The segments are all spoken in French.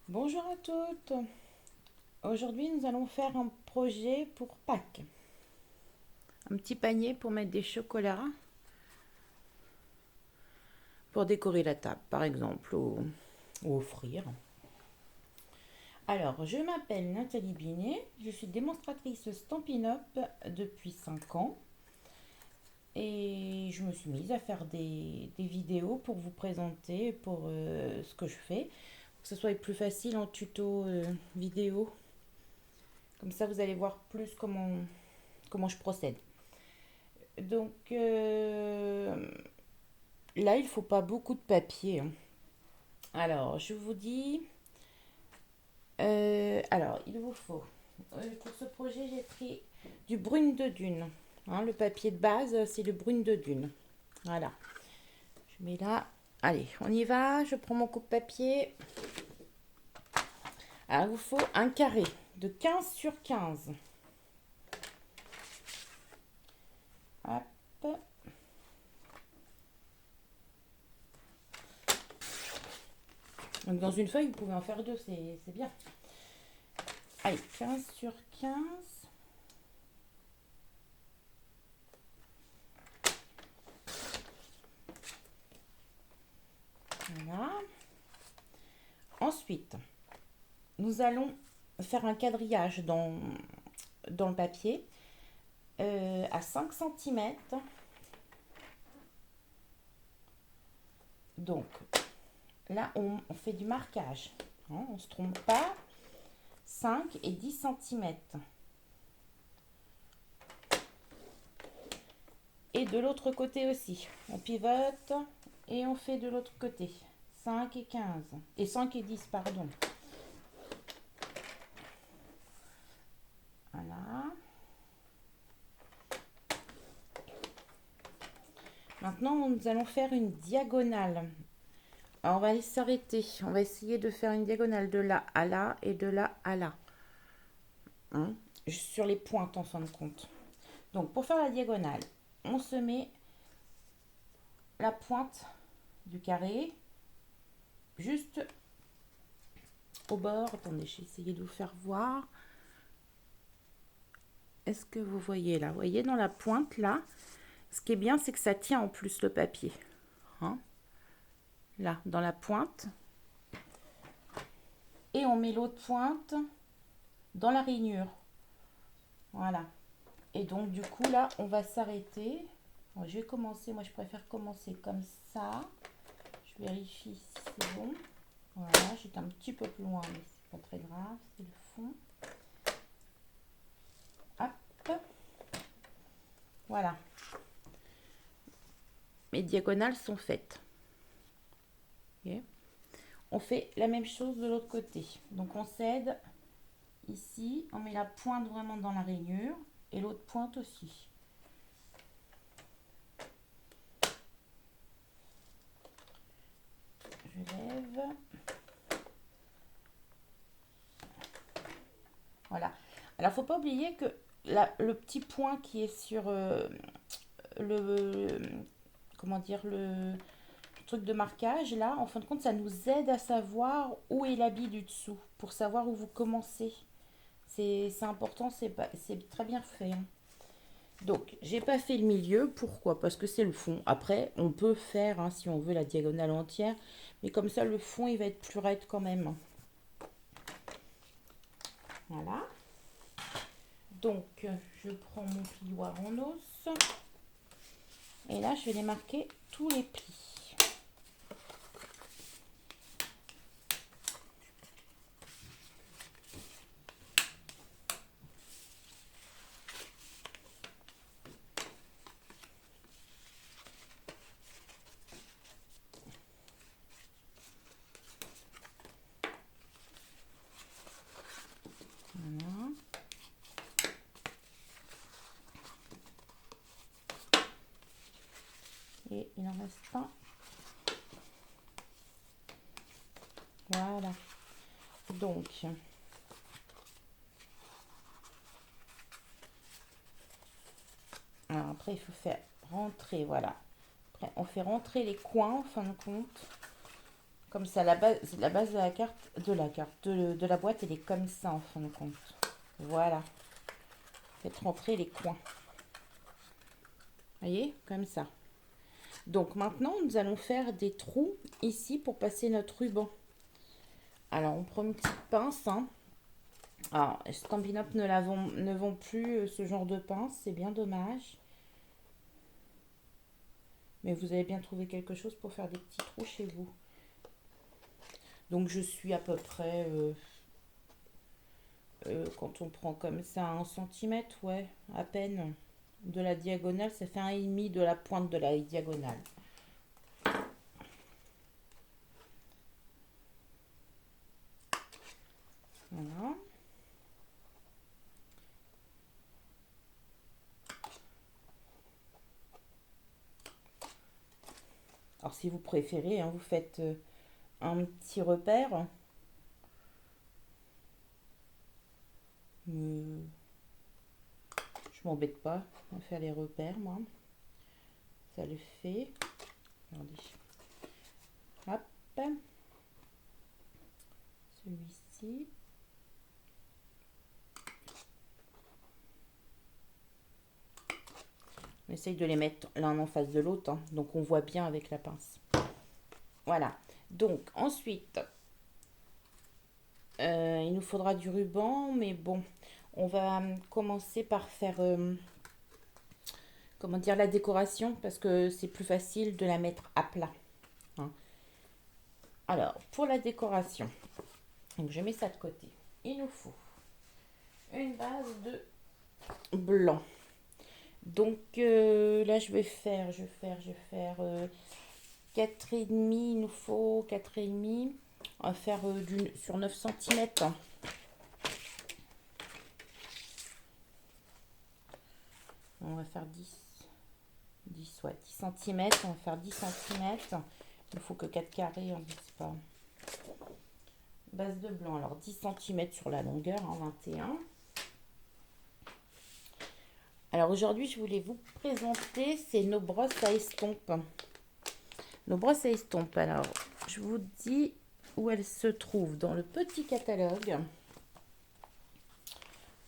Bonjour à toutes. Aujourd'hui, nous allons faire un projet pour Pâques. Un petit panier pour mettre des chocolats pour décorer la table, par exemple, ou offrir. Alors, je m'appelle Nathalie Binet, je suis démonstratrice Stampin' Up depuis 5 ans et je me suis mise à faire des vidéos pour vous présenter pour ce que je fais, pour que ce soit plus facile en tuto vidéo. Comme ça, vous allez voir plus comment je procède. Donc là, il faut pas beaucoup de papier, hein. Alors, je vous dis. Alors, il vous faut. Pour ce projet, j'ai pris du brune de dune, hein. Le papier de base, c'est le brune de dune. Voilà. Je mets là. Allez, on y va. Je prends mon coupe-papier. Alors, il vous faut un carré de 15 sur 15. Hop. Donc, dans une feuille, vous pouvez en faire deux, c'est bien. Allez, 15 sur 15. Voilà. Ensuite, nous allons faire un quadrillage dans le papier à 5 cm. Donc là, on fait du marquage, hein, on ne se trompe pas. 5 et 10 cm. Et de l'autre côté aussi. On pivote et on fait de l'autre côté. 5 et 15. Et 5 et 10, pardon. Voilà. Maintenant, nous allons faire une diagonale. Alors, on va s'arrêter. On va essayer de faire une diagonale de là à là et de là à là. Hein, sur les pointes en fin de compte. Donc, pour faire la diagonale, on se met la pointe du carré juste au bord. Attendez, j'ai essayé de vous faire voir. Est-ce que vous voyez là? Vous voyez dans la pointe là, ce qui est bien, c'est que ça tient en plus le papier. Hein, là, dans la pointe. Et on met l'autre pointe dans la rainure. Voilà. Et donc, du coup, là, on va s'arrêter. Bon, je vais commencer. Moi, je préfère commencer comme ça. Je vérifie si c'est bon. Voilà, j'étais un petit peu plus loin, mais c'est pas très grave. C'est le fond. Hop. Voilà. Mes diagonales sont faites. Okay. On fait la même chose de l'autre côté. Donc, on cède ici. On met la pointe vraiment dans la rainure. Et l'autre pointe aussi. Je lève. Voilà. Alors, faut pas oublier que le petit point qui est sur le, comment dire, le truc de marquage, là, en fin de compte, ça nous aide à savoir où est l'habit du dessous, pour savoir où vous commencez. C'est important, c'est très bien fait, hein. Donc, j'ai pas fait le milieu. Pourquoi? Parce que c'est le fond. Après, on peut faire, hein, si on veut, la diagonale entière. Mais comme ça, le fond, il va être plus raide quand même. Voilà. Donc, je prends mon plioir en os. Et là, je vais les marquer tous les plis. Voilà. Et il en reste un. Voilà. Donc, alors après, il faut faire rentrer, voilà. Après, on fait rentrer les coins en fin de compte. Comme ça, la base de la boîte, elle est comme ça en fin de compte. Voilà. Faites rentrer les coins. Voyez, comme ça. Donc maintenant, nous allons faire des trous ici pour passer notre ruban. Alors, on prend une petite pince. Hein. Alors, Stampin' Up ne vend plus ce genre de pince. C'est bien dommage. Mais vous avez bien trouvé quelque chose pour faire des petits trous chez vous. Donc, je suis à peu près... quand on prend comme ça 1 cm, ouais, à peine. De la diagonale, ça fait 1,5 de la pointe de la diagonale. Voilà. Alors si vous préférez, hein, vous faites un petit repère. Je m'embête pas à faire les repères, moi. Ça le fait. Regardez. Hop. Celui-ci. On essaye de les mettre l'un en face de l'autre, hein, donc on voit bien avec la pince. Voilà. Donc ensuite, il nous faudra du ruban, mais bon, on va commencer par faire, comment dire, la décoration, parce que c'est plus facile de la mettre à plat. Hein. Alors, pour la décoration, donc je mets ça de côté. Il nous faut une base de blanc. Donc là, je vais faire 4,5. Il nous faut 4,5. On va faire sur 9 cm. On va faire 10 cm. On va faire 10 cm. Il ne faut que 4 carrés, hein, c'est pas. Base de blanc, alors 10 cm sur la longueur, hein, 21. Alors aujourd'hui, je voulais vous présenter, c'est nos brosses à estompe. Nos brosses à estompe, alors je vous dis où elles se trouvent dans le petit catalogue.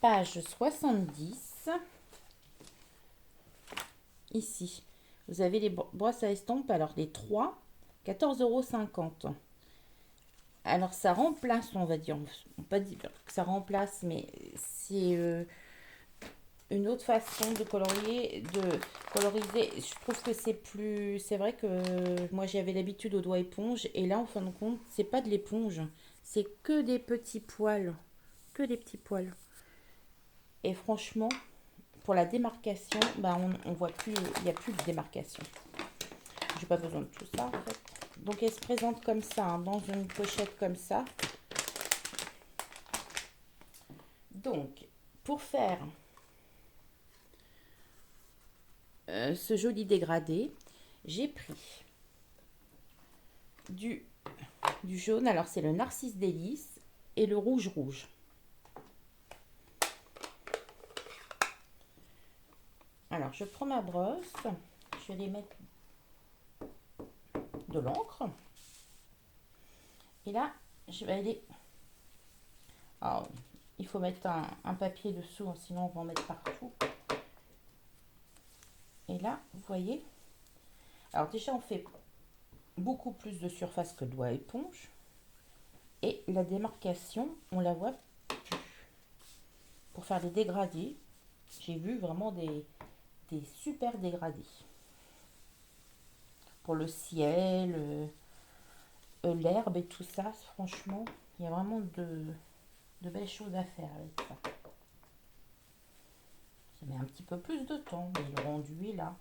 Page 70. Ici, vous avez les brosses à estompe, alors les 3, 14,50 €. Alors ça remplace, on va dire, on pas dire que ça remplace, mais c'est une autre façon de colorier, de coloriser. Je trouve que c'est vrai que moi j'avais l'habitude au doigt éponge, et là en fin de compte, c'est pas de l'éponge, c'est que des petits poils, que des petits poils. Et franchement, pour la démarcation, bah on voit plus, il n'y a plus de démarcation. J'ai pas besoin de tout ça en fait. Donc elle se présente comme ça, hein, dans une pochette comme ça. Donc pour faire ce joli dégradé, j'ai pris du jaune, alors c'est le Narcisse Délice, et le rouge. Alors je prends ma brosse, je vais les mettre de l'encre, et là je vais aller, alors il faut mettre un papier dessous, sinon on va en mettre partout. Et là vous voyez, alors déjà on fait beaucoup plus de surface que le doigt éponge, et la démarcation on la voit plus. Pour faire des dégradés, j'ai vu vraiment des super dégradés pour le ciel, l'herbe et tout ça. Franchement, il y a vraiment de belles choses à faire avec ça. Ça met un petit peu plus de temps, mais le rendu est là.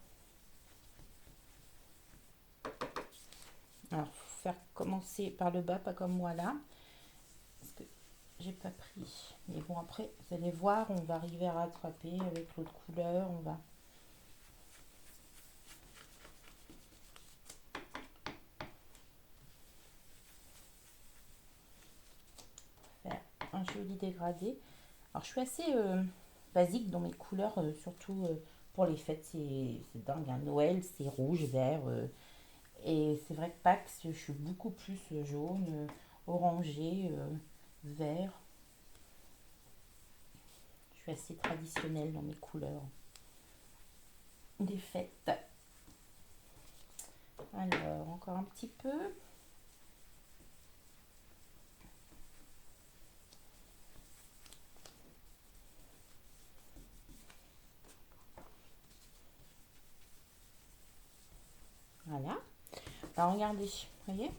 Alors, faut faire commencer par le bas, pas comme moi là, parce que j'ai pas pris. Mais bon, après, vous allez voir, on va arriver à rattraper avec l'autre couleur. On va faire un joli dégradé. Alors, je suis assez basique dans mes couleurs, surtout pour les fêtes. C'est dingue, hein. Noël, c'est rouge, vert Et c'est vrai que Pax, je suis beaucoup plus jaune, orangé, vert. Je suis assez traditionnelle dans mes couleurs des fêtes. Alors, encore un petit peu. Voilà. Alors, regardez, vous voyez,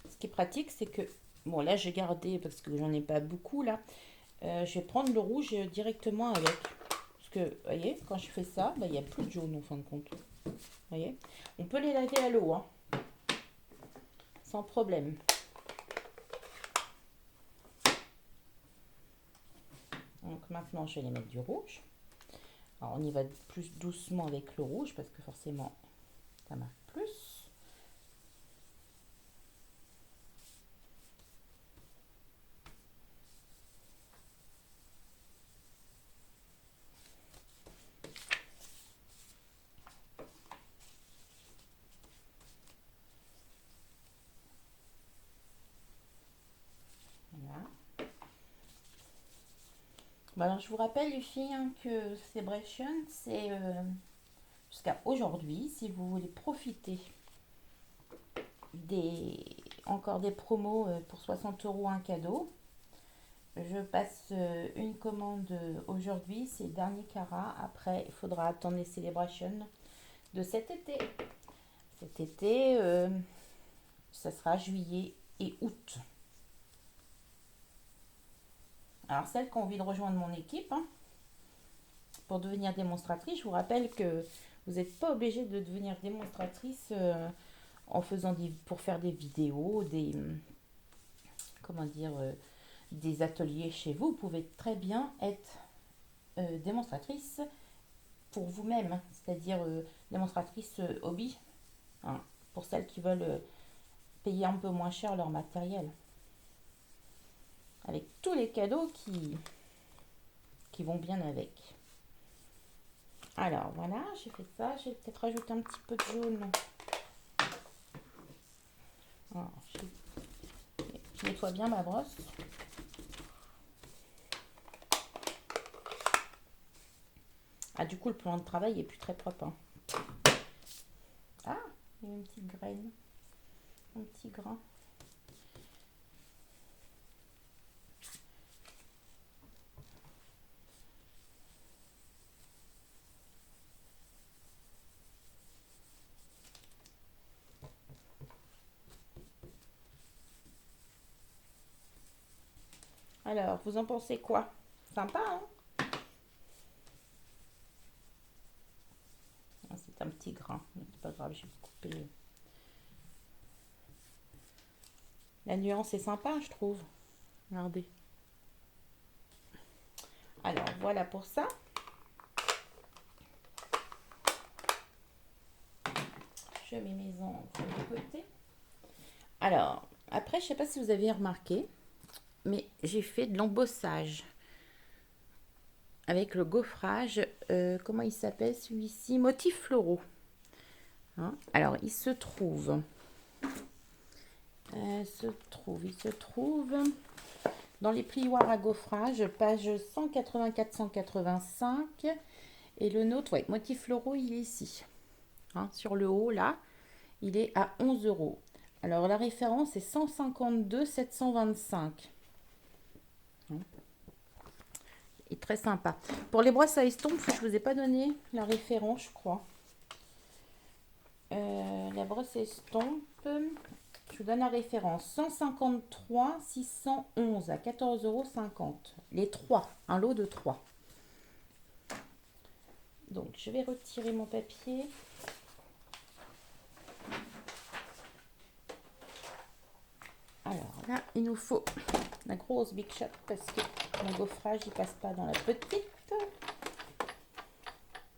ce qui est pratique, c'est que, bon, là, j'ai gardé parce que j'en ai pas beaucoup, là. Je vais prendre le rouge directement avec. Parce que, vous voyez, quand je fais ça, bah, il n'y a plus de jaune, en fin de compte. Vous voyez, on peut les laver à l'eau, hein, sans problème. Donc, maintenant, je vais les mettre du rouge. Alors, on y va plus doucement avec le rouge parce que forcément, ça marque plus. Voilà. Bon, alors, je vous rappelle, les filles, hein, que Celebration, c'est jusqu'à aujourd'hui, si vous voulez profiter encore des promos pour 60 euros un cadeau. Je passe une commande aujourd'hui, c'est le dernier carat. Après, il faudra attendre les célébrations de cet été. Cet été, ça sera juillet et août. Alors, celles qui ont envie de rejoindre mon équipe, hein, pour devenir démonstratrice, je vous rappelle que vous n'êtes pas obligé de devenir démonstratrice pour faire des vidéos, comment dire, des ateliers chez vous. Vous pouvez très bien être démonstratrice pour vous-même, hein, c'est-à-dire démonstratrice hobby, hein, pour celles qui veulent payer un peu moins cher leur matériel, avec tous les cadeaux qui vont bien avec. Alors voilà, j'ai fait ça. J'ai peut-être rajouté un petit peu de jaune. Alors, je nettoie bien ma brosse. Ah, du coup, le plan de travail est plus très propre, hein. Ah, il y a une petite graine, un petit grain. Alors, vous en pensez quoi? Sympa, hein? Ah, c'est un petit grain, mais c'est pas grave, je vais couper. La nuance est sympa, je trouve. Regardez. Alors, voilà pour ça. Je mets mes encres de côté. Alors, après, je sais pas si vous avez remarqué, mais j'ai fait de l'embossage avec le gaufrage. Comment il s'appelle celui-ci? Motifs floraux. Hein, alors, il se trouve dans les plioirs à gaufrage, page 184-185. Et le nôtre, ouais, motifs floraux, il est ici. Hein, sur le haut, là, il est à 11 euros. Alors, la référence est 152 725. Hein, est très sympa. Pour les brosses à estompe, je ne vous ai pas donné la référence, je crois. La brosse estompe, je vous donne la référence 153 611 à 14,50 €. Les 3, un lot de 3. Donc, je vais retirer mon papier. Alors là, il nous faut la grosse Big Shot parce que mon gaufrage, il passe pas dans la petite.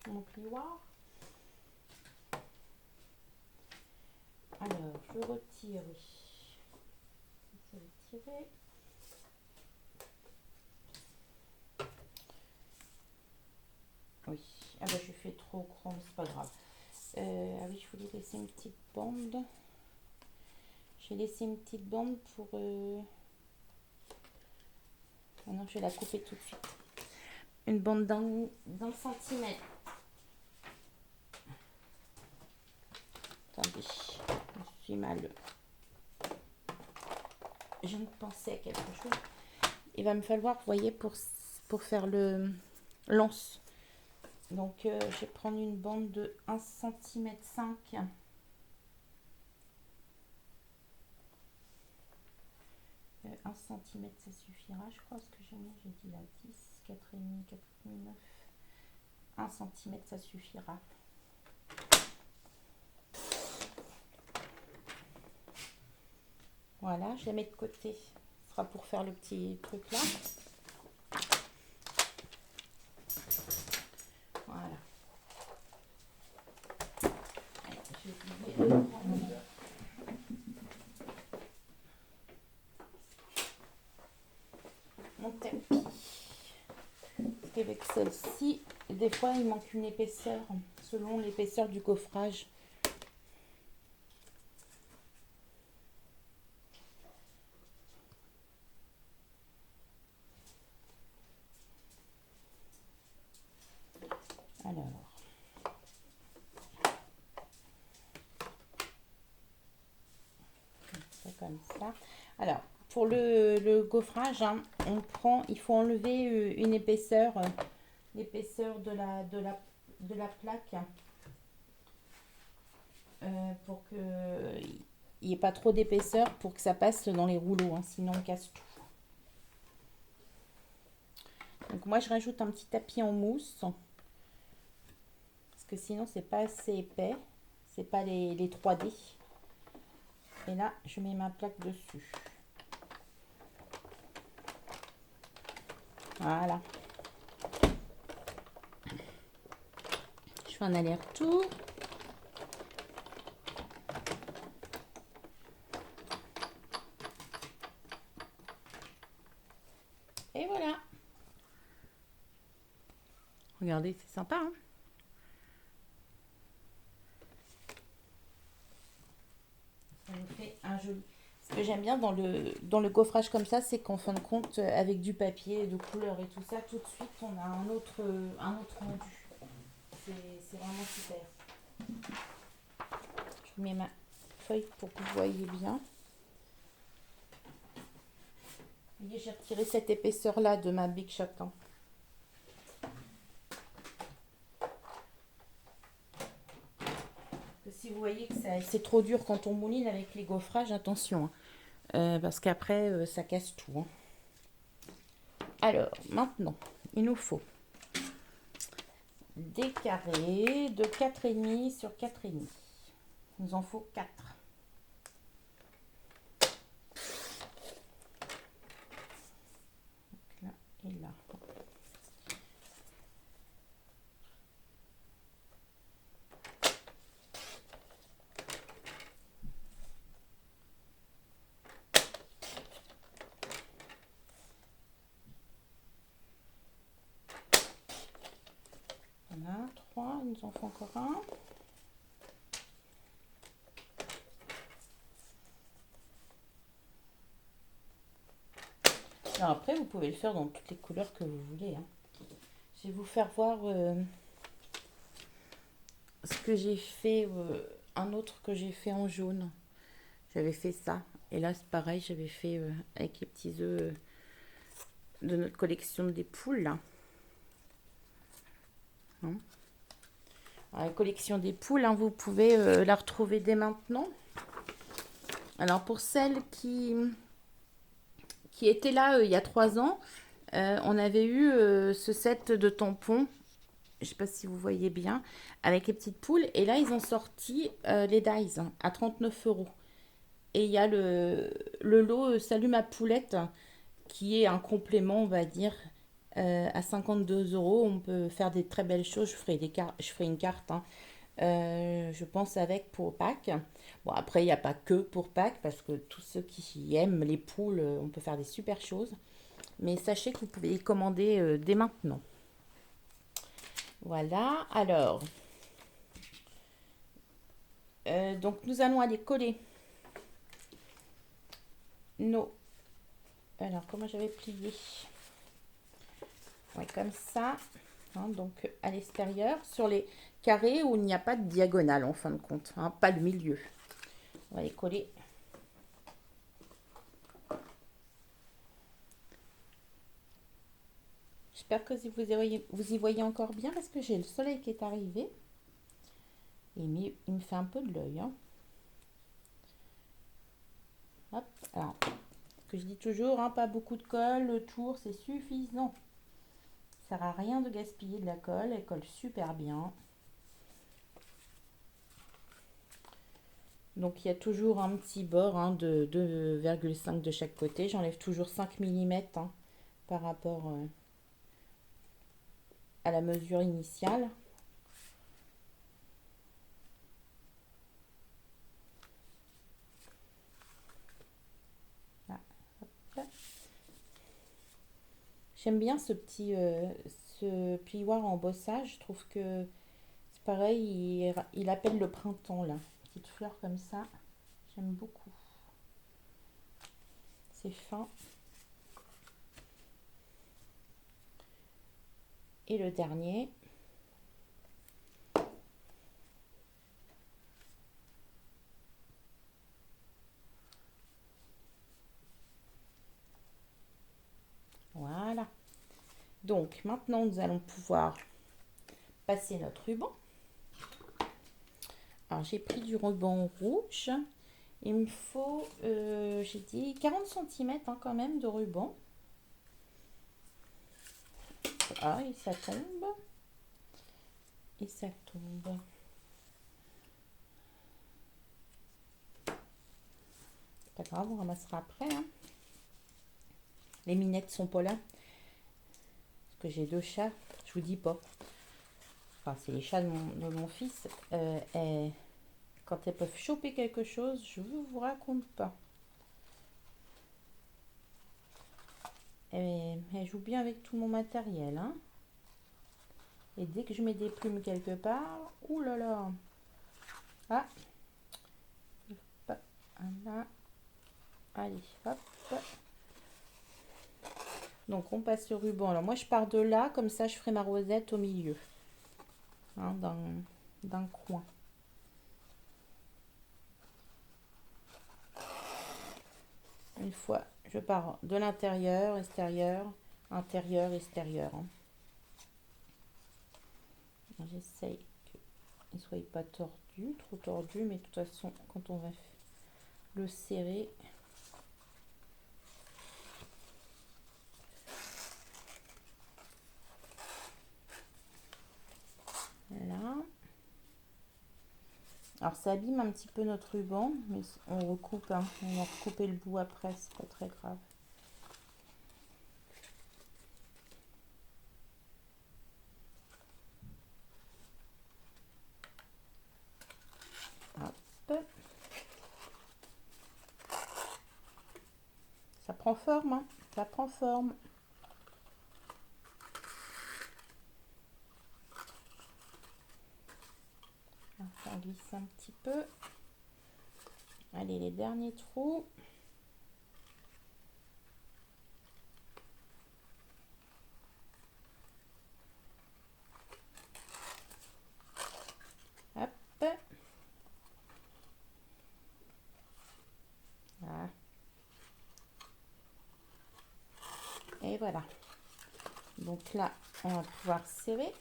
Mon plioir. Alors, je retire. Retirer. Oui. Ah bah, je fais trop chrome, c'est pas grave. Ah oui, je voulais laisser une petite bande. J'ai laissé une petite bande pour... Ah non, je vais la couper tout de suite. Une bande d'un centimètre. Attendez, je suis mal. Je viens de penser à quelque chose. Il va me falloir, vous voyez, pour faire le lance. Donc, je vais prendre une bande de 1,5 cm. 1 cm, ça suffira, je crois, ce que j'ai mis. J'ai dit là 10, 4,5, 4,5, 9. 1 cm, ça suffira. Voilà, je la mets de côté. Ce sera pour faire le petit truc là. Voilà. Allez, je vais prendre mon tapis. Parce qu'avec celle-ci, des fois, il manque une épaisseur selon l'épaisseur du coffrage. Alors, c'est comme ça. Alors, pour le gaufrage, hein, il faut enlever une épaisseur, l'épaisseur de la plaque, pour que il n'y ait pas trop d'épaisseur pour que ça passe dans les rouleaux, hein, sinon on casse tout. Donc moi je rajoute un petit tapis en mousse parce que sinon c'est pas assez épais, c'est pas les 3D. Et là je mets ma plaque dessus. Voilà. Je fais un aller-retour. Et voilà. Regardez, c'est sympa, hein? Ça nous fait un joli. Ce que j'aime bien dans le gaufrage comme ça, c'est qu'en fin de compte, avec du papier, de couleur et tout ça, tout de suite, on a un autre rendu. C'est vraiment super. Je mets ma feuille pour que vous voyez bien. Vous voyez, j'ai retiré cette épaisseur-là de ma Big Shot. Hein. Si vous voyez que c'est trop dur quand on mouline avec les gaufrages, attention. Hein. Parce qu'après, ça casse tout. Hein. Alors, maintenant, il nous faut des carrés de 4,5 sur 4,5. Il nous en faut 4. Donc là et là. Voilà, 3, il nous en faut encore un. Alors après, vous pouvez le faire dans toutes les couleurs que vous voulez. Hein. Je vais vous faire voir ce que j'ai fait, un autre que j'ai fait en jaune. J'avais fait ça. Et là, c'est pareil, j'avais fait avec les petits œufs de notre collection des poules. Là. Hein. Alors, la collection des poules, hein, vous pouvez la retrouver dès maintenant. Alors, pour celles qui étaient là il y a 3 ans, on avait eu ce set de tampons. Je ne sais pas si vous voyez bien, avec les petites poules. Et là, ils ont sorti les dies à 39 €. Et il y a le lot Salut ma poulette, qui est un complément, on va dire, à 52 €. On peut faire des très belles choses. Je ferai une carte, hein, je pense, avec pour Pâques. Bon, après, il n'y a pas que pour Pâques, parce que tous ceux qui aiment les poules, on peut faire des super choses. Mais sachez que vous pouvez les commander dès maintenant. Voilà, alors, Donc nous allons aller coller nos... Alors comment j'avais plié? Ouais, comme ça. Hein, donc à l'extérieur, sur les carrés où il n'y a pas de diagonale en fin de compte, hein, pas le milieu. On va les coller. J'espère que vous y voyez encore bien parce que j'ai le soleil qui est arrivé. Et il me fait un peu de l'œil. Hein. Hop, alors, ce que je dis toujours, hein, pas beaucoup de colle, le tour c'est suffisant. Ça sert à rien de gaspiller de la colle, elle colle super bien. Donc il y a toujours un petit bord hein, de 2,5 de chaque côté. J'enlève toujours 5 mm hein, par rapport à la mesure initiale. Là, j'aime bien ce plioir en bossage. Je trouve que c'est pareil, il appelle le printemps là. Petite fleur comme ça. J'aime beaucoup. C'est fin. Et le dernier. Voilà. Donc maintenant nous allons pouvoir passer notre ruban. Alors j'ai pris du ruban rouge. Il me faut, j'ai dit 40 cm hein, quand même de ruban. Ah, et ça tombe. Et ça tombe. Pas grave, on ramassera après. Hein. Les minettes sont pas là. Parce que j'ai 2 chats. Je vous dis pas. Enfin, c'est les chats de mon fils. Quand elles peuvent choper quelque chose, je vous raconte pas. Elles jouent bien avec tout mon matériel. Hein. Et dès que je mets des plumes quelque part, ouh là là. Ah. Voilà. Allez, hop. Donc on passe le ruban. Alors moi je pars de là, comme ça je ferai ma rosette au milieu. Hein, d'un coin. Une fois, je pars de l'intérieur, extérieur, intérieur, extérieur. Hein. J'essaye qu'il ne soit pas tordu, trop tordu, mais de toute façon, quand on va le serrer, là. Alors ça abîme un petit peu notre ruban, mais on recoupe, hein. On va recouper le bout après, c'est pas très grave. Hop. Ça prend forme, hein. Ça prend forme. On glisse un petit peu. Allez, les derniers trous. Hop. Voilà. Et voilà. Donc là, on va pouvoir serrer.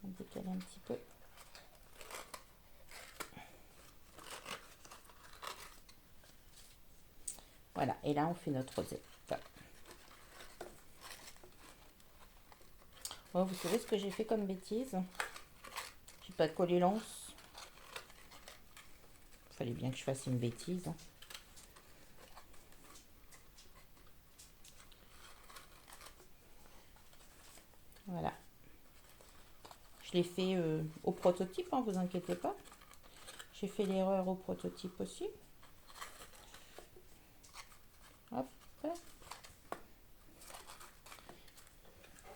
On décale un petit peu. Voilà, et là on fait notre rosette. Bon, vous savez ce que j'ai fait comme bêtise? J'ai pas collé l'anse. Il fallait bien que je fasse une bêtise. Hein. Voilà. Je l'ai fait au prototype, hein, vous inquiétez pas. J'ai fait l'erreur au prototype aussi. Hop.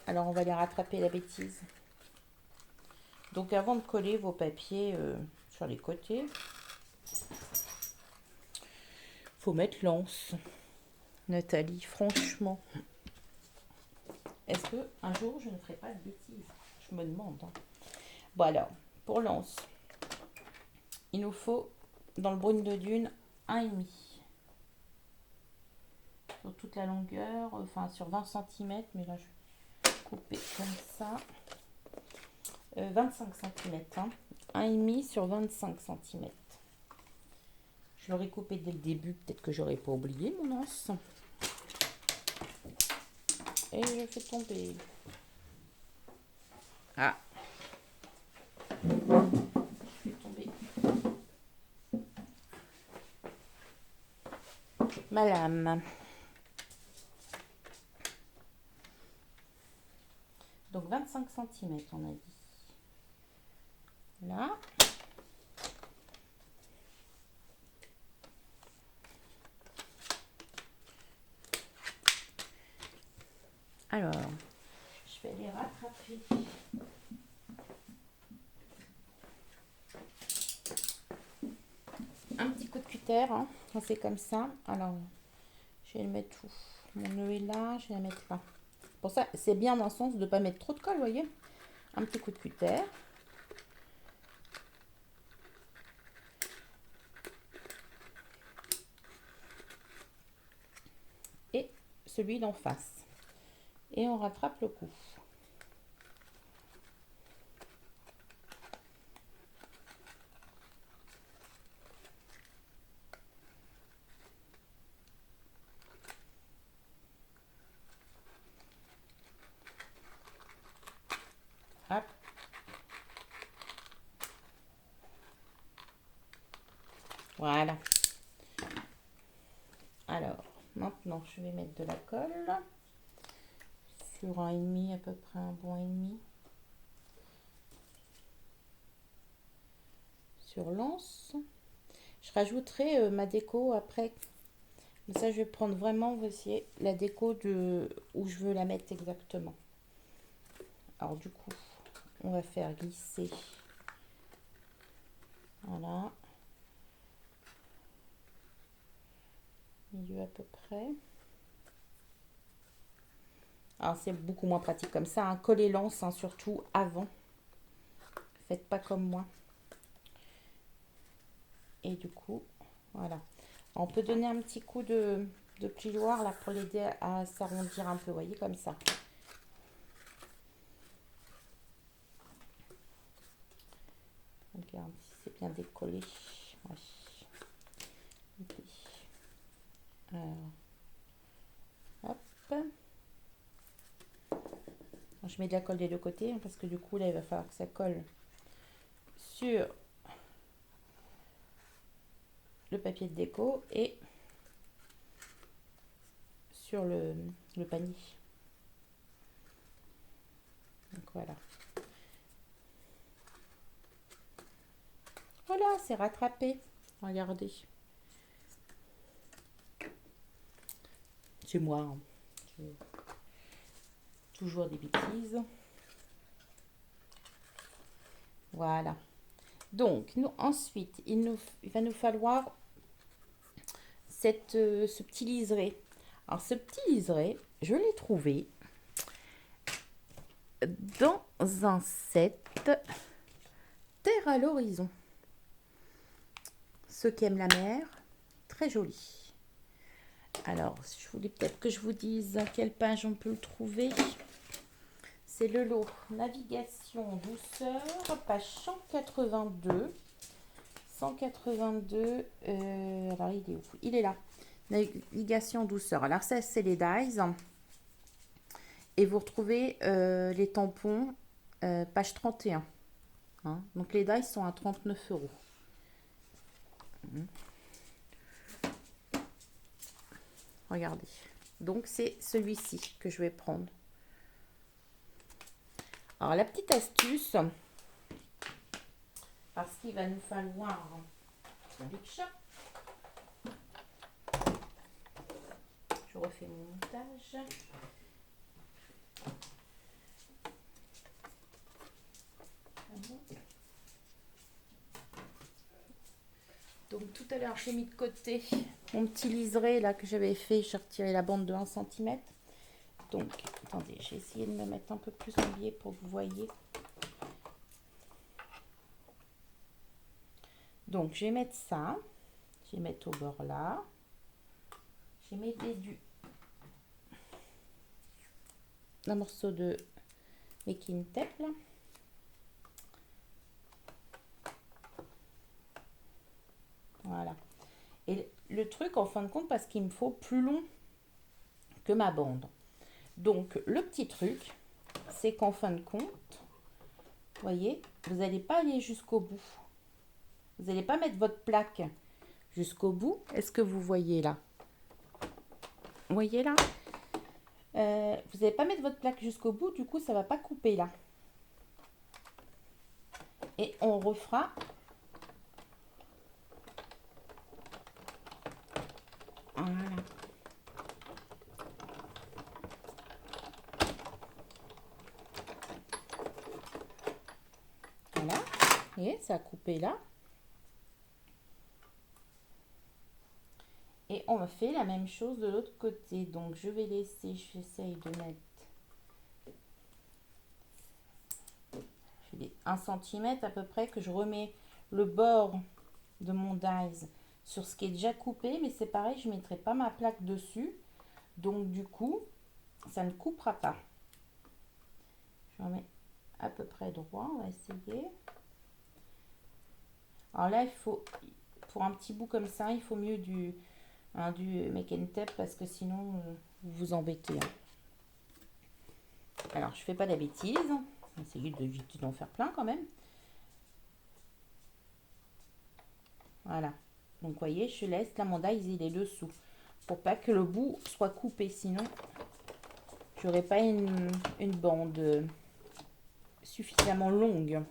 Alors, on va les rattraper la bêtise. Donc, avant de coller vos papiers sur les côtés, faut mettre l'anse. Nathalie, franchement, est-ce que un jour je ne ferai pas de bêtises? Je me demande. Hein. Bon alors, pour l'anse, il nous faut dans le brune de dune 1,5 sur toute la longueur, enfin sur 20 cm, mais là je vais couper comme ça. 25 cm, hein. 1,5 sur 25 cm. Je l'aurais coupé dès le début, peut-être que j'aurais pas oublié mon anse. Et je fais tomber. Ah. Je fais tomber. Ma lame. Donc 25 cm on a dit. Là. Alors, je vais les rattraper. Un petit coup de cutter, hein. C'est comme ça. Alors, je vais le mettre où? Mon nœud est là, je vais la mettre là. Pour ça, c'est bien dans le sens de ne pas mettre trop de colle, vous voyez. Un petit coup de cutter. Et celui d'en face. Et on rattrape le coup. Hop. Voilà. Alors, maintenant, je vais mettre de la colle. Sur 1,5 à peu près, un bon 1,5. Sur l'anse. Je rajouterai ma déco après. Mais ça, je vais prendre vraiment, voici, la déco de où je veux la mettre exactement. Alors, du coup, on va faire glisser. Voilà. Milieu à peu près. Alors, c'est beaucoup moins pratique comme ça. Hein. Collez l'anse, hein, surtout avant. Faites pas comme moi. Et du coup, voilà. On peut donner un petit coup de plioir là pour l'aider à s'arrondir un peu, vous voyez, comme ça. Regarde si c'est bien décollé. Ouais. Okay. Alors, hop. Je mets de la colle des deux côtés hein, parce que du coup là il va falloir que ça colle sur le papier de déco et sur le panier. Donc voilà. Voilà, c'est rattrapé. Regardez. C'est moi. Hein. Toujours des bêtises. Voilà. Donc, nous, ensuite, il va nous falloir ce petit liseré. Alors, ce petit liseré, je l'ai trouvé dans un set Terre à l'horizon. Ceux qui aiment la mer, très joli. Alors, je voulais peut-être que je vous dise à quelle page on peut le trouver. C'est le lot Navigation douceur, page 182. 182, alors il est où? Il est là. Navigation douceur. Alors ça, c'est les dies. Et vous retrouvez les tampons, page 31. Hein. Donc les dies sont à 39 €. Regardez. Donc c'est celui-ci que je vais prendre. Alors la petite astuce, parce qu'il va nous falloir un Big Shot. Je refais mon montage. Donc tout à l'heure, j'ai mis de côté mon petit liseré là que j'avais fait. J'ai retiré la bande de 1 cm. Donc, attendez, j'ai essayé de me mettre un peu plus en biais pour que vous voyez. Donc, je vais mettre ça. Je vais mettre au bord là. Je vais mettre un morceau de making tape là. Voilà. Et le truc, en fin de compte, parce qu'il me faut plus long que ma bande. Donc, le petit truc, c'est qu'en fin de compte, vous voyez, vous n'allez pas aller jusqu'au bout. Vous n'allez pas mettre votre plaque jusqu'au bout. Est-ce que vous voyez là? Vous voyez là? Vous n'allez pas mettre votre plaque jusqu'au bout, du coup, ça ne va pas couper là. Et on refera. Voilà. Voilà. Vous voyez, ça a coupé là. Et on fait la même chose de l'autre côté. Donc, je vais laisser, j'essaye de mettre 1 cm à peu près, que je remets le bord de mon dies sur ce qui est déjà coupé. Mais c'est pareil, je ne mettrai pas ma plaque dessus. Donc, du coup, ça ne coupera pas. Je remets à peu près droit, on va essayer. Alors là, il faut, pour un petit bout comme ça, il faut mieux du make and tape parce que sinon, vous vous embêtez. Alors, je fais pas la bêtise. Essayez d'éviter d'en faire plein quand même. Voilà. Donc, vous voyez, je laisse là, mon dies, il est dessous. Pour pas que le bout soit coupé. Sinon, j'aurai pas une bande suffisamment longue.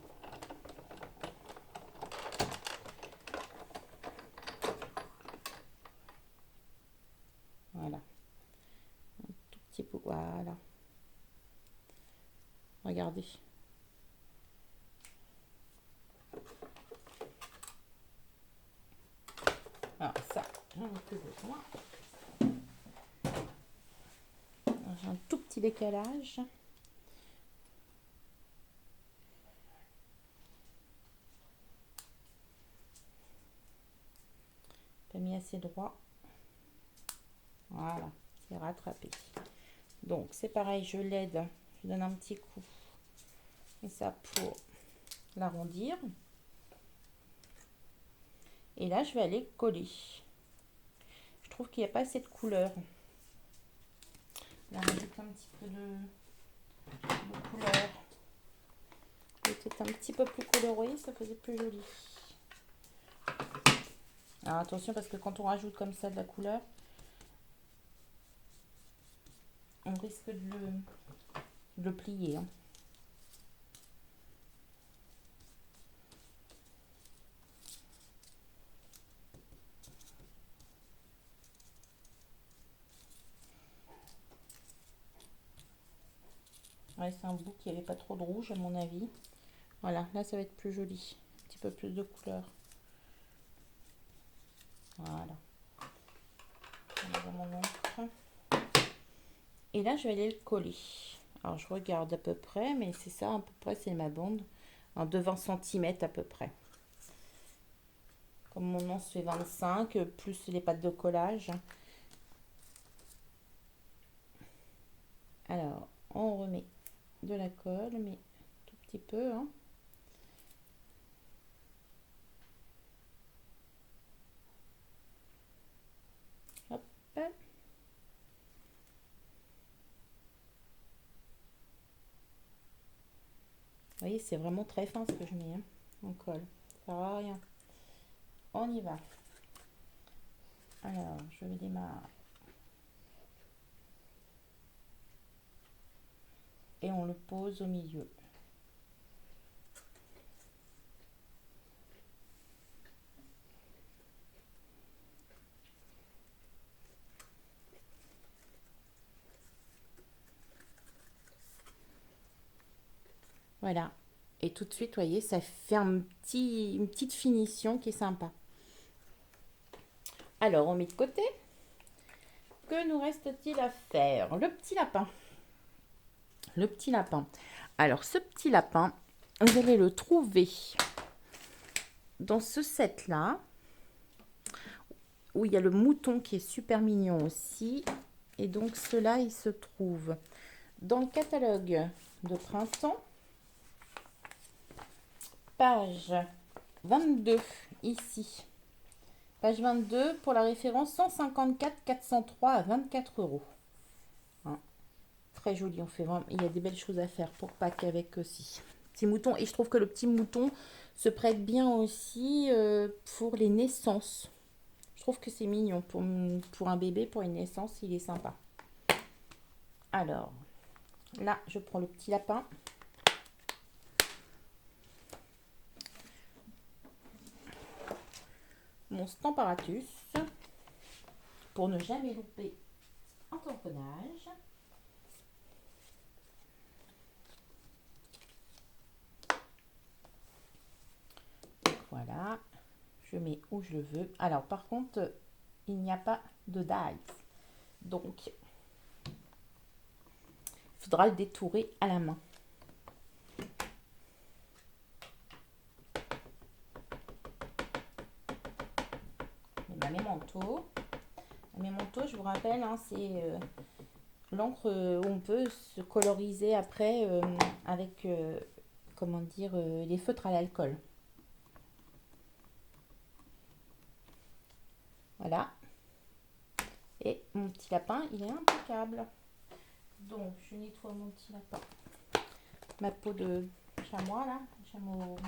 Voilà. Un tout petit peu. Voilà. Regardez. Alors ça, j'en ai plus besoin. J'ai un tout petit décalage. Pas mis assez droit. Voilà, c'est rattrapé. Donc c'est pareil, je l'aide, je donne un petit coup. Et ça pour l'arrondir. Et là, je vais aller coller. Je trouve qu'il n'y a pas assez de couleur. Là, rajoute un petit peu de couleur. Peut-être un petit peu plus coloré, ça faisait plus joli. Alors attention, parce que quand on rajoute comme ça de la couleur, on risque de le plier. Hein. Ouais, c'est un bout qui avait pas trop de rouge à mon avis. Voilà, là ça va être plus joli. Un petit peu plus de couleur. Voilà. Mon encre. Et là, je vais aller le coller. Alors, je regarde à peu près, mais c'est ça, à peu près, c'est ma bande. De 20 cm à peu près. Comme mon once fait 25, plus les pattes de collage. Alors, on remet de la colle, mais tout petit peu. Hein. Hop. Vous voyez, c'est vraiment très fin ce que je mets. Hein, en colle. Ça sert à rien. On y va. Alors, je vais démarrer. Et on le pose au milieu. Voilà. Et tout de suite, vous voyez, ça fait une petite finition qui est sympa. Alors, on met de côté. Que nous reste-t-il à faire? Le petit lapin. Le petit lapin. Alors, ce petit lapin, vous allez le trouver dans ce set-là, où il y a le mouton qui est super mignon aussi. Et donc, cela, il se trouve dans le catalogue de printemps, page 22, ici. Page 22 pour la référence 154 403 à 24 euros. Hein, très joli, on fait vraiment, il y a des belles choses à faire pour Pâques avec aussi. Petit mouton, et je trouve que le petit mouton se prête bien aussi pour les naissances. Je trouve que c'est mignon pour un bébé, pour une naissance, il est sympa. Alors, là, je prends le petit lapin. Mon Stamparatus pour ne jamais louper un tamponnage. Donc voilà, je mets où je le veux. Alors par contre, il n'y a pas de dice. Donc, il faudra le détourer à la main. Mes manteaux. Mes manteaux, je vous rappelle, hein, c'est l'encre où on peut se coloriser après avec, comment dire, les feutres à l'alcool. Voilà. Et mon petit lapin, il est impeccable. Donc, je nettoie mon petit lapin. Ma peau de chamois, là. Chameau,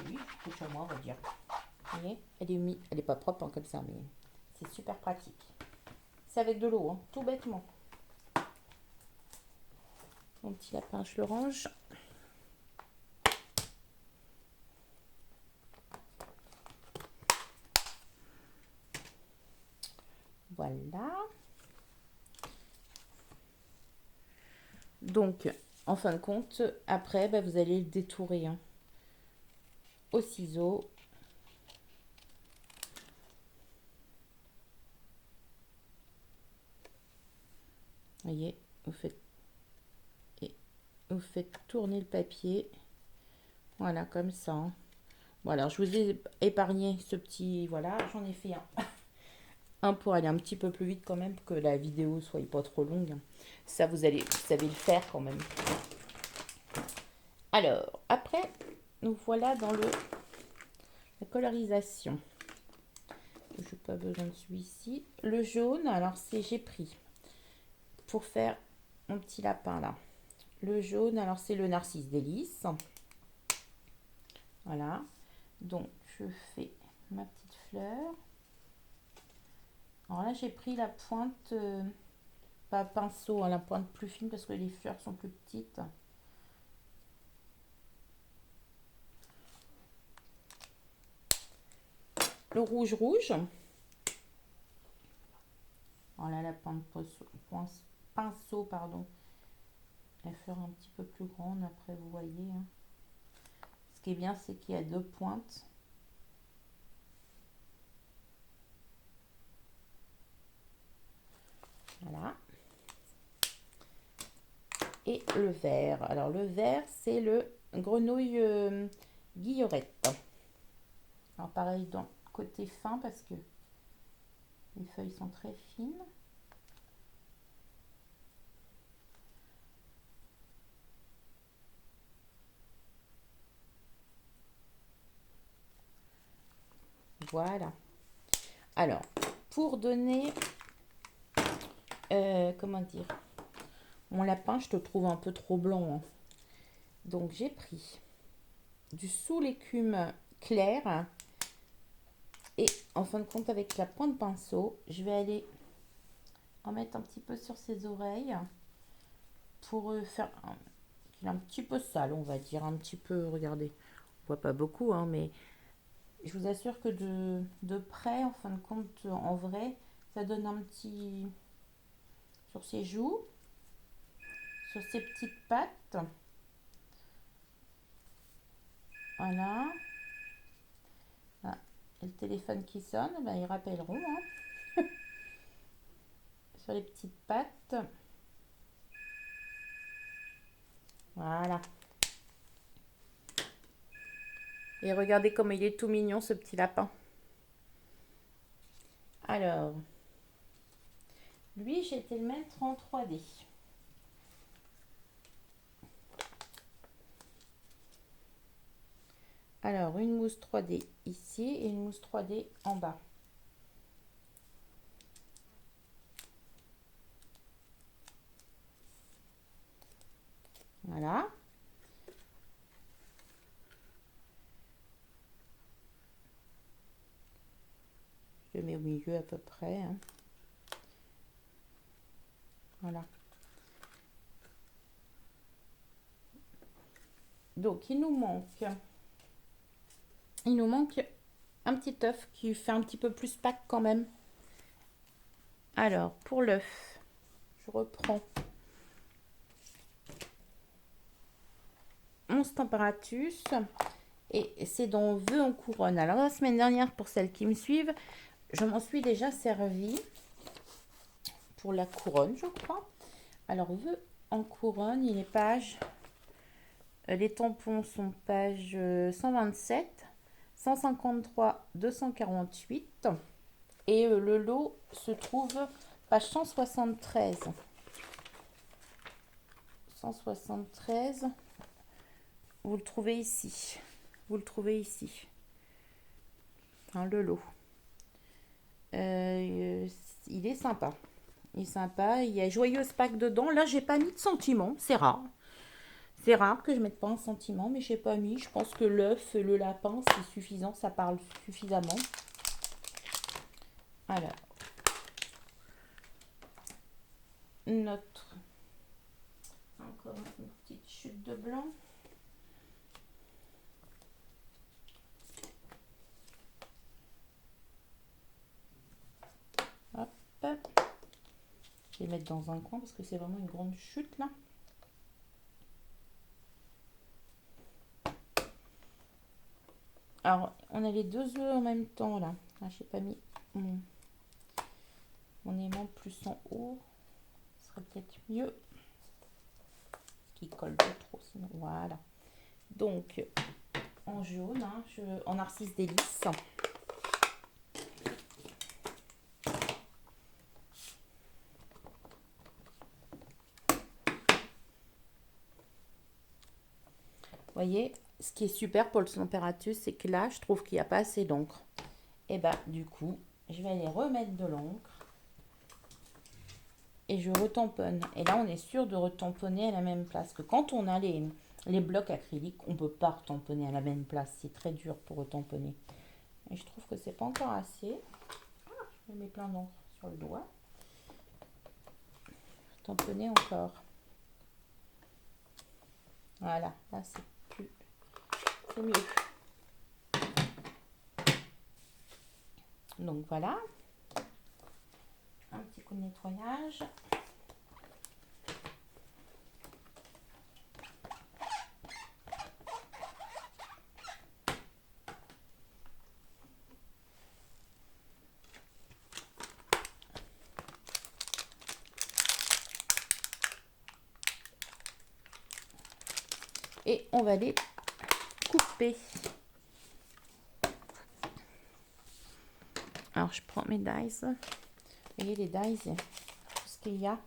oui, de chamois, on va dire. Vous voyez, elle est humide. Elle n'est pas propre hein, comme ça, mais c'est super pratique. C'est avec de l'eau, hein, tout bêtement. Mon petit lapin, je le range. Voilà. Donc, en fin de compte, après, bah, vous allez le détourer hein, au ciseau. Vous voyez, vous faites tourner le papier. Voilà, comme ça. Hein. Voilà, je vous ai épargné ce petit... Voilà, j'en ai fait un pour aller un petit peu plus vite quand même, pour que la vidéo soit pas trop longue. Ça, vous savez le faire quand même. Alors, après, nous voilà dans la colorisation. Je n'ai pas besoin de celui-ci. Le jaune, alors j'ai pris pour faire mon petit lapin là. Le jaune, alors c'est le Narcisse Délice. Voilà. Donc, je fais ma petite fleur. Alors là, j'ai pris la pointe, pas pinceau, hein, la pointe plus fine parce que les fleurs sont plus petites. Le rouge. Alors là, la pointe pinceau, pardon. Elle fera un petit peu plus grande, après vous voyez. Hein. Ce qui est bien, c'est qu'il y a deux pointes. Voilà. Et le vert. Alors le vert, c'est le grenouille guillerette. Alors pareil, dans côté fin, parce que les feuilles sont très fines. Voilà. Alors, pour donner, comment dire, mon lapin, je te trouve un peu trop blanc. Hein. Donc, j'ai pris du sous l'écume clair. Et en fin de compte, avec la pointe pinceau, je vais aller en mettre un petit peu sur ses oreilles pour faire qu'il est un petit peu sale, on va dire. Un petit peu, regardez, on voit pas beaucoup, hein, mais je vous assure que de près, en fin de compte, en vrai, ça donne un petit... sur ses joues, sur ses petites pattes. Voilà. Ah, elle téléphone qui sonne, ben, ils rappelleront, hein, sur les petites pattes. Voilà. Et regardez comme il est tout mignon, ce petit lapin. Alors, lui, j'ai été le mettre en 3D. Alors, une mousse 3D ici et une mousse 3D en bas. Voilà. Je le mets au milieu à peu près, hein. Voilà. Donc, il nous manque un petit œuf qui fait un petit peu plus pack quand même. Alors, pour l'œuf, je reprends mon Stamparatus et c'est dans Vœux en couronne. Alors, la semaine dernière, pour celles qui me suivent, je m'en suis déjà servi pour la couronne, je crois. Alors, Vœux en couronne, il est page... Les tampons sont page 127, 153, 248. Et le lot se trouve page 173. 173. Vous le trouvez ici. Vous le trouvez ici. Hein, le lot. Il est sympa. Il est sympa. Il y a Joyeuse Pâques dedans. Là, j'ai pas mis de sentiments. C'est rare. C'est rare que je mette pas un sentiment, mais j'ai pas mis. Je pense que l'œuf et le lapin, c'est suffisant. Ça parle suffisamment. Alors, notre... Encore une petite chute de blanc. Hop. Je vais les mettre dans un coin parce que c'est vraiment une grande chute là. Alors, on a les deux œufs en même temps là. Ah, j'ai pas mis mon aimant plus en haut. Ce serait peut-être mieux. Qui colle pas trop sinon. Voilà. Donc, en jaune, hein, en narcisse délice. Voyez, ce qui est super pour le Stamparatus, c'est que là, je trouve qu'il n'y a pas assez d'encre. Et bah, du coup, je vais aller remettre de l'encre. Et je retamponne. Et là, on est sûr de retamponner à la même place. Que quand on a les blocs acryliques, on ne peut pas retamponner à la même place. C'est très dur pour retamponner. Et je trouve que c'est pas encore assez. Je me mets plein d'encre sur le doigt. Tamponner encore. Voilà, là c'est mieux. Donc voilà. Un petit coup de nettoyage. Et on va les couper. Alors je prends mes dies. Vous voyez les dies, tout ce qu'il y a.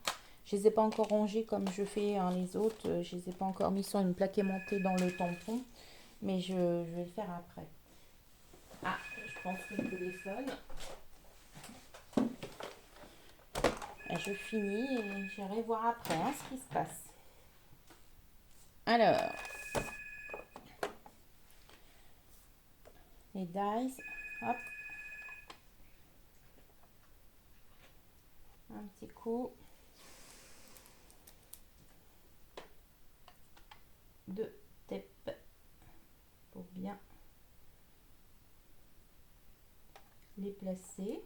Je les ai pas encore rangés comme je fais hein, les autres. Je les ai pas encore mis sur une plaque aimantée dans le tampon. Mais je vais le faire après. Ah, je pense que le téléphone. Je finis et j'irai voir après hein, ce qui se passe. Alors, les dies, hop, un petit coup de tape pour bien les placer.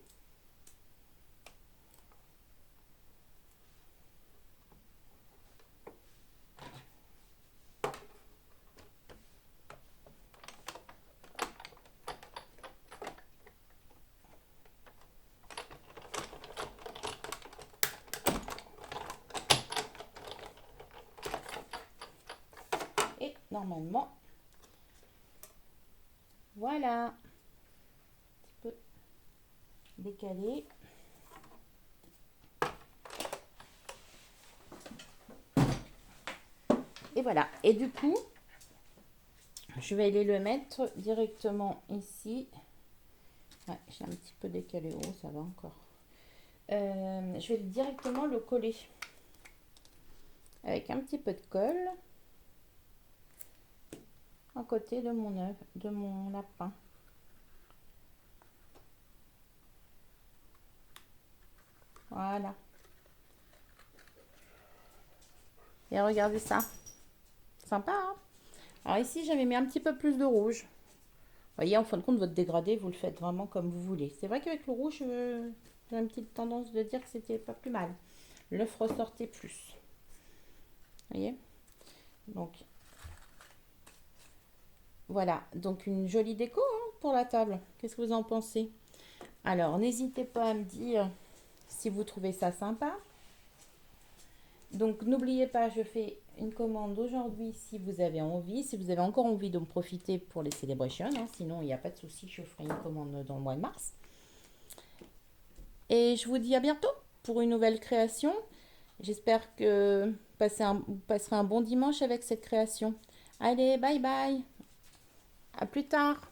normalement. Voilà. Un petit peu décalé. Et voilà. Et du coup, je vais aller le mettre directement ici. Ouais, j'ai un petit peu décalé. Oh, ça va encore. Je vais directement le coller avec un petit peu de colle à côté de mon œuf, de mon lapin. Voilà. Et regardez ça. Sympa, hein? Alors ici, j'avais mis un petit peu plus de rouge. Vous voyez, en fin de compte, votre dégradé, vous le faites vraiment comme vous voulez. C'est vrai qu'avec le rouge, j'ai une petite tendance de dire que c'était pas plus mal. L'œuf ressortait plus. Vous voyez? Donc, voilà. Donc, une jolie déco, hein, pour la table. Qu'est-ce que vous en pensez? Alors, n'hésitez pas à me dire si vous trouvez ça sympa. Donc, n'oubliez pas, je fais une commande aujourd'hui si vous avez envie. Si vous avez encore envie de me profiter pour les célébrations, hein, sinon, il n'y a pas de souci, je ferai une commande dans le mois de mars. Et je vous dis à bientôt pour une nouvelle création. J'espère que vous passerez un bon dimanche avec cette création. Allez, bye bye. À plus tard.